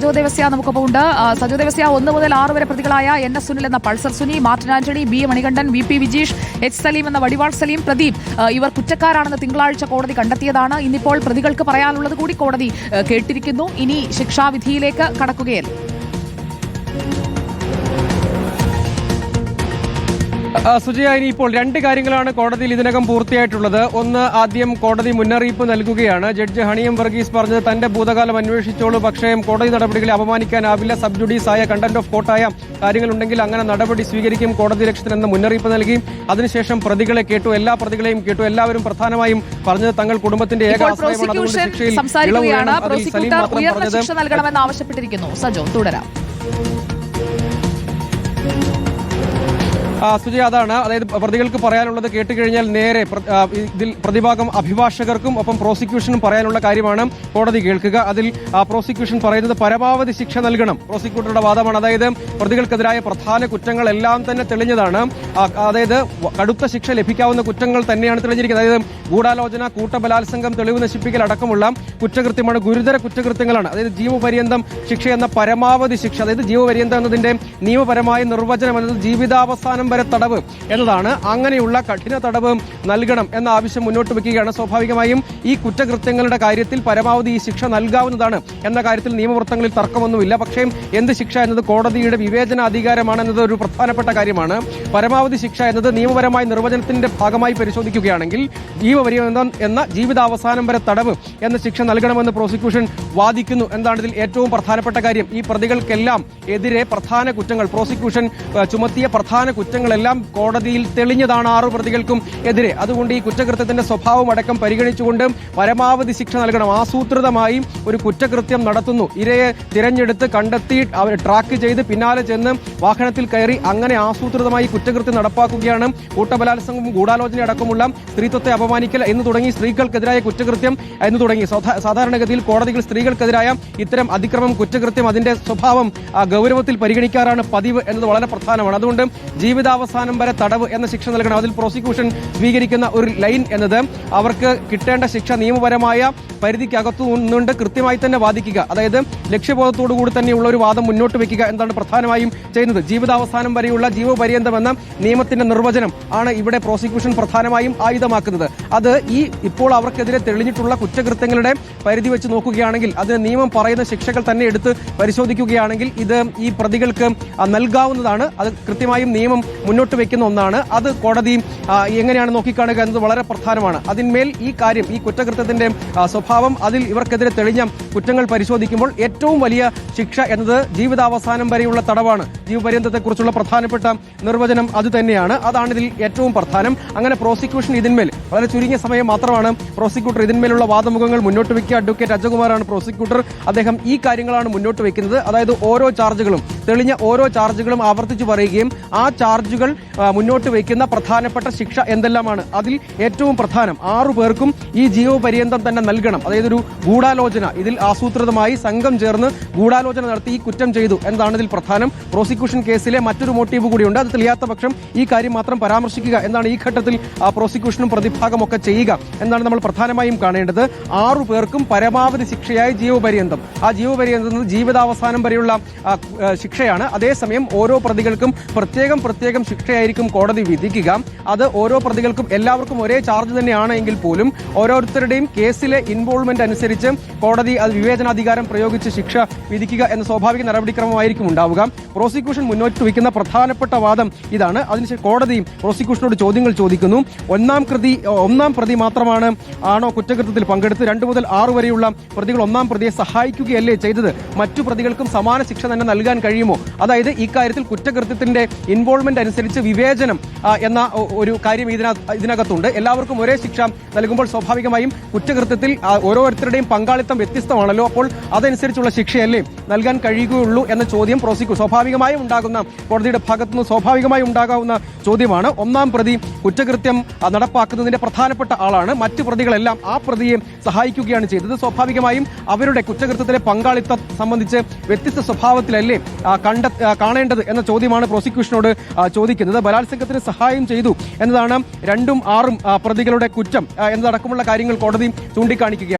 സജോ ദേവസ്യ നമുക്കൊപ്പം ഉണ്ട്. സജോ ദേവസ്യ, 1 മുതൽ 6 വരെ പ്രതികളായ NS സുനിൽ എന്ന Pulsar Suni, Martin Antony, BA Manikandan, VP Vijeesh, H Saleem എന്ന വടിവാൾ സലീം, പ്രദീപ്, ഇവർ കുറ്റക്കാരാണെന്ന് തിങ്കളാഴ്ച കോടതി കണ്ടെത്തിയതാണ്. ഇന്നിപ്പോൾ പ്രതികൾക്ക് പറയാനുള്ളത് കൂടി കോടതി കേട്ടിരിക്കുന്നു. ഇനി ശിക്ഷാവിധിയിലേക്ക് കടക്കുകയല്ലേ? സുജയ, ഇനിയിപ്പോൾ 2 കാര്യങ്ങളാണ് കോടതിയിൽ ഇതിനകം പൂർത്തിയായിട്ടുള്ളത്. ഒന്ന്, ആദ്യം കോടതി മുന്നറിയിപ്പ് നൽകുകയാണ്. ജഡ്ജ് ഹണിയം വർഗീസ് പറഞ്ഞത് തന്റെ ഭൂതകാലം അന്വേഷിച്ചോളൂ, പക്ഷേ കോടതി നടപടികളെ അപമാനിക്കാനാവില്ല, സബ് ജുഡീസ് ആയ കണ്ടന്റ് ഓഫ് കോർട്ടായ കാര്യങ്ങളുണ്ടെങ്കിൽ അങ്ങനെ നടപടി സ്വീകരിക്കും കോടതി ലക്ഷ്യത്തിനെന്ന് മുന്നറിയിപ്പ് നൽകി. അതിനുശേഷം പ്രതികളെ കേട്ടു, എല്ലാ പ്രതികളെയും കേട്ടു. എല്ലാവരും പ്രധാനമായും പറഞ്ഞത് തങ്ങൾ കുടുംബത്തിന്റെ ഏക ആശ്രയമാണ്, അതുകൊണ്ട് ശിക്ഷയിൽ നൽകണമെന്ന് ആവശ്യപ്പെട്ടിരിക്കുന്നു. സജോ, തുടരാം. സുജയ, അതാണ്, അതായത് പ്രതികൾക്ക് പറയാനുള്ളത് കേട്ടുകഴിഞ്ഞാൽ നേരെ ഇതിൽ പ്രതിഭാഗം അഭിഭാഷകർക്കും ഒപ്പം പ്രോസിക്യൂഷനും പറയാനുള്ള കാര്യമാണ് കോടതി കേൾക്കുക. അതിൽ പ്രോസിക്യൂഷൻ പറയുന്നത് പരമാവധി ശിക്ഷ നൽകണം. പ്രോസിക്യൂട്ടറുടെ വാദമാണ്, അതായത് പ്രതികൾക്കെതിരായ പ്രധാന കുറ്റങ്ങളെല്ലാം തന്നെ തെളിഞ്ഞതാണ്. അതായത് കടുത്ത ശിക്ഷ ലഭിക്കാവുന്ന കുറ്റങ്ങൾ തന്നെയാണ് തെളിഞ്ഞിരിക്കുന്നത്. അതായത് ഗൂഢാലോചന, കൂട്ടബലാത്സംഗം, തെളിവ് നശിപ്പിക്കൽ അടക്കമുള്ള കുറ്റകൃത്യമാണ്, ഗുരുതര കുറ്റകൃത്യങ്ങളാണ്. അതായത് ജീവപര്യന്തം ശിക്ഷ എന്ന പരമാവധി ശിക്ഷ, അതായത് ജീവപര്യന്തം എന്നതിന്റെ നിയമപരമായ നിർവചനം എന്നത് ജീവിതാവസാനം വരെ തടവ് എന്നതാണ്. അങ്ങനെയുള്ള കഠിന തടവ് നൽകണം എന്ന ആവശ്യം മുന്നോട്ട് വയ്ക്കുകയാണ്. സ്വാഭാവികമായും ഈ കുറ്റകൃത്യങ്ങളുടെ കാര്യത്തിൽ പരമാവധി ഈ ശിക്ഷ നൽകാവുന്നതാണ് എന്ന കാര്യത്തിൽ നിയമവൃത്തങ്ങളിൽ തർക്കമൊന്നുമില്ല. പക്ഷേ എന്ത് ശിക്ഷ എന്നത് കോടതിയുടെ വിവേചനാധികാരമാണ് എന്നത് ഒരു പ്രധാനപ്പെട്ട കാര്യമാണ്. പരമാവധി ശിക്ഷ എന്നത് നിയമപരമായ നിർവചനത്തിന്റെ ഭാഗമായി പരിശോധിക്കുകയാണെങ്കിൽ ജീവപര്യന്തം എന്ന ജീവിതാവസാനം വരെ തടവ് എന്ന ശിക്ഷ നൽകണമെന്ന് പ്രോസിക്യൂഷൻ വാദിക്കുന്നു എന്നതാണ് ഇതിൽ ഏറ്റവും പ്രധാനപ്പെട്ട കാര്യം. ഈ പ്രതികൾക്കെല്ലാം എതിരെ പ്രധാന കുറ്റങ്ങൾ, പ്രോസിക്യൂഷൻ ചുമത്തിയ പ്രധാന കുറ്റങ്ങളെല്ലാം കോടതിയിൽ തെളിഞ്ഞതാണ് 6 പ്രതികൾക്കും എതിരെ. അതുകൊണ്ട് ഈ കുറ്റകൃത്യത്തിന്റെ സ്വഭാവം അടക്കം പരിഗണിച്ചുകൊണ്ട് പരമാവധി ശിക്ഷ നൽകണം. ആസൂത്രിതമായി ഒരു കുറ്റകൃത്യം നടത്തുന്നു, ഇരയെ തിരഞ്ഞെടുത്ത് കണ്ടെത്തി ട്രാക്ക് ചെയ്ത് പിന്നാലെ ചെന്ന് വാഹനത്തിൽ കയറി അങ്ങനെ ആസൂത്രിതമായി കുറ്റകൃത്യം നടപ്പാക്കുകയാണ്. കൂട്ടബലാത്സംഗം, ഗൂഢാലോചന അടക്കമുള്ള സ്ത്രീത്വത്തെ അപമാനിക്കൽ എന്ന് തുടങ്ങി സ്ത്രീകൾക്കെതിരായ കുറ്റകൃത്യം എന്ന് തുടങ്ങി സാധാരണഗതിയിൽ കോടതികൾ സ്ത്രീകൾക്കെതിരായ ഇത്തരം അതിക്രമം, കുറ്റകൃത്യം അതിന്റെ സ്വഭാവം ഗൗരവത്തിൽ പരിഗണിക്കാറാണ് പതിവ് എന്നത് വളരെ പ്രധാനമാണ്. അതുകൊണ്ട് ജീവിതാവസാനം വരെ തടവ് എന്ന ശിക്ഷ നൽകണം. അതിൽ പ്രോസിക്യൂഷൻ സ്വീകരിക്കുന്ന ഒരു ലൈൻ എന്നത് അവർക്ക് കിട്ടേണ്ട ശിക്ഷ നിയമപരമായ പരിധിക്കകത്തു നിന്നുകൊണ്ട് കൃത്യമായി തന്നെ വാദിക്കുക, അതായത് ലക്ഷ്യബോധത്തോടു കൂടി തന്നെയുള്ള ഒരു വാദം മുന്നോട്ട് വെക്കുക എന്താണ് പ്രധാനമായും ചെയ്യുന്നത്. ജീവിതാവസാനം വരെയുള്ള ജീവപര്യന്തം എന്ന നിയമത്തിന്റെ നിർവചനം ആണ് ഇവിടെ പ്രോസിക്യൂഷൻ പ്രധാനമായും ആയുധമാക്കുന്നത്. അത് ഇപ്പോൾ അവർക്കെതിരെ തെളിഞ്ഞിട്ടുള്ള കുറ്റകൃത്യങ്ങളുടെ പരിധി വെച്ച് നോക്കുകയാണെങ്കിൽ, അതിന് നിയമം പറയുന്ന ശിക്ഷകൾ തന്നെ എടുത്ത് പരിശോധിക്കുകയാണെങ്കിൽ ഇത് ഈ പ്രതികൾക്ക് നൽകാവുന്നതാണ്. അത് കൃത്യമായും നിയമം മുന്നോട്ട് വെക്കുന്ന ഒന്നാണ്. അത് കോടതി എങ്ങനെയാണ് നോക്കിക്കാണുക എന്നത് വളരെ പ്രധാനമാണ്. അതിന്മേൽ ഈ കാര്യം, ഈ കുറ്റകൃത്യത്തിന്റെ സ്വഭാവം, അതിൽ ഇവർക്കെതിരെ തെളിഞ്ഞ കുറ്റങ്ങൾ പരിശോധിക്കുമ്പോൾ ഏറ്റവും വലിയ ശിക്ഷ എന്നത് ജീവിതാവസാനം വരെയുള്ള തടവാണ്. ജീവപര്യന്തത്തെക്കുറിച്ചുള്ള പ്രധാനപ്പെട്ട നിർവചനം അത് തന്നെയാണ്. അതാണ് ഇതിൽ ഏറ്റവും പ്രധാനം. അങ്ങനെ പ്രോസിക്യൂഷൻ ഇതിന്മേൽ വളരെ ചുരുങ്ങിയ സമയം മാത്രമാണ് പ്രോസിക്യൂട്ടർ ഇതിന്മേലുള്ള വാദമുഖങ്ങൾ മുന്നോട്ട് വെക്കുക. അഡ്വക്കേറ്റ് അജകുമാറാണ് പ്രോസിക്യൂട്ടർ. അദ്ദേഹം ഈ കാര്യങ്ങളാണ് മുന്നോട്ട് വെക്കുന്നത്. അതായത് ഓരോ ചാർജുകളും, തെളിഞ്ഞ ഓരോ ചാർജുകളും ആവർത്തിച്ചു പറയുകയും ആ ചാർജുകൾ മുന്നോട്ട് വയ്ക്കുന്ന പ്രധാനപ്പെട്ട ശിക്ഷ എന്തെല്ലാമാണ്. അതിൽ ഏറ്റവും പ്രധാനം 6 പേർക്കും ഈ ജീവപര്യന്തം തന്നെ നൽകണം. അതായത് ഒരു ഗൂഢാലോചന, ഇതിൽ ആസൂത്രിതമായി സംഘം ചേർന്ന് ഗൂഢാലോചന നടത്തി ഈ കുറ്റം ചെയ്തു എന്നതാണ് ഇതിൽ പ്രധാനം. പ്രോസിക്യൂഷൻ കേസിലെ മറ്റൊരു മോട്ടീവ് കൂടിയുണ്ട്. അത് തെളിയാത്ത പക്ഷം ഈ കാര്യം മാത്രം പരാമർശിക്കുക എന്നാണ് ഈ ഘട്ടത്തിൽ പ്രോസിക്യൂഷനും പ്രതിഭാഗമൊക്കെ ചെയ്യുക എന്നാണ് നമ്മൾ പ്രധാനമായും കാണേണ്ടത്. 6 പേർക്കും പരമാവധി ശിക്ഷയായി ജീവപര്യന്തം. ആ ജീവപര്യന്തം ജീവിതാവസാനം വരെയുള്ള ശിക്ഷയാണ്. അതേസമയം ഓരോ പ്രതികൾക്കും പ്രത്യേകം ശിക്ഷയായിരിക്കും കോടതി വിധിക്കുക. അത് ഓരോ പ്രതികൾക്കും എല്ലാവർക്കും ഒരേ ചാർജ് തന്നെയാണ് എങ്കിൽ പോലും ഓരോരുത്തരുടെയും കേസിലെ ഇൻവോൾവ്മെന്റ് അനുസരിച്ച് കോടതി അത് വിവേചനാധികാരം പ്രയോഗിച്ച് ശിക്ഷ വിധിക്കുക എന്ന സ്വാഭാവിക നടപടിക്രമമായിരിക്കും ഉണ്ടാവുക. പ്രോസിക്യൂഷൻ മുന്നോട്ട് വയ്ക്കുന്ന പ്രധാനപ്പെട്ട വാദം ഇതാണ്. അതിനുശേഷം കോടതിയും പ്രോസിക്യൂഷനോട് ചോദ്യങ്ങൾ ചോദിക്കുന്നു. ഒന്നാം പ്രതി ആണോ കുറ്റകൃത്യത്തിൽ പങ്കെടുത്ത് 2 മുതൽ 6 വരെയുള്ള പ്രതികൾ ഒന്നാം പ്രതിയെ സഹായിക്കുകയല്ലേ ചെയ്തത്? മറ്റു പ്രതികൾക്കും സമാന ശിക്ഷ തന്നെ നൽകാൻ കഴിയുമോ? അതായത് ഇക്കാര്യത്തിൽ കുറ്റകൃത്യത്തിന്റെ ഇൻവോൾവ്മെന്റ് അനുസരിച്ച് വിവേചനം എന്ന ഒരു കാര്യം ഇതിനകത്തുണ്ട്. എല്ലാവർക്കും ഒരേ ശിക്ഷ നൽകുമ്പോൾ സ്വാഭാവികമായും കുറ്റകൃത്യത്തിൽ ഓരോരുത്തരുടെയും പങ്കാളിത്തം വ്യത്യസ്തമാണല്ലോ. അപ്പോൾ അതനുസരിച്ചുള്ള ശിക്ഷയല്ലേ നൽകാൻ കഴിയുകയുള്ളൂ എന്ന ചോദ്യം സ്വാഭാവികമായും ഉണ്ടാകുന്ന, കോടതിയുടെ ഭാഗത്തുനിന്ന് സ്വാഭാവികമായും ഉണ്ടാകാവുന്ന ചോദ്യമാണ്. ഒന്നാം പ്രതി കുറ്റകൃത്യം നടപ്പാക്കുന്നതിന്റെ പ്രധാനപ്പെട്ട ആളാണ്. മറ്റു പ്രതികളെല്ലാം ആ പ്രതിയെ സഹായിക്കുകയാണ് ചെയ്തത്. സ്വാഭാവികമായും അവരുടെ കുറ്റകൃത്യത്തിലെ പങ്കാളിത്തം സംബന്ധിച്ച് വ്യത്യസ്ത സ്വഭാവത്തിലല്ലേ കാണേണ്ടത് എന്ന ചോദ്യമാണ് പ്രോസിക്യൂഷനോട് ചോദിക്കുന്നത്. ബലാത്സംഗത്തിന് സഹായം ചെയ്തു എന്നതാണ് 2ഉം 6ഉം പ്രതികളുടെ കുറ്റം എന്നതടക്കമുള്ള കാര്യങ്ങൾ കോടതി ചൂണ്ടിക്കാണിക്കുകയാണ്.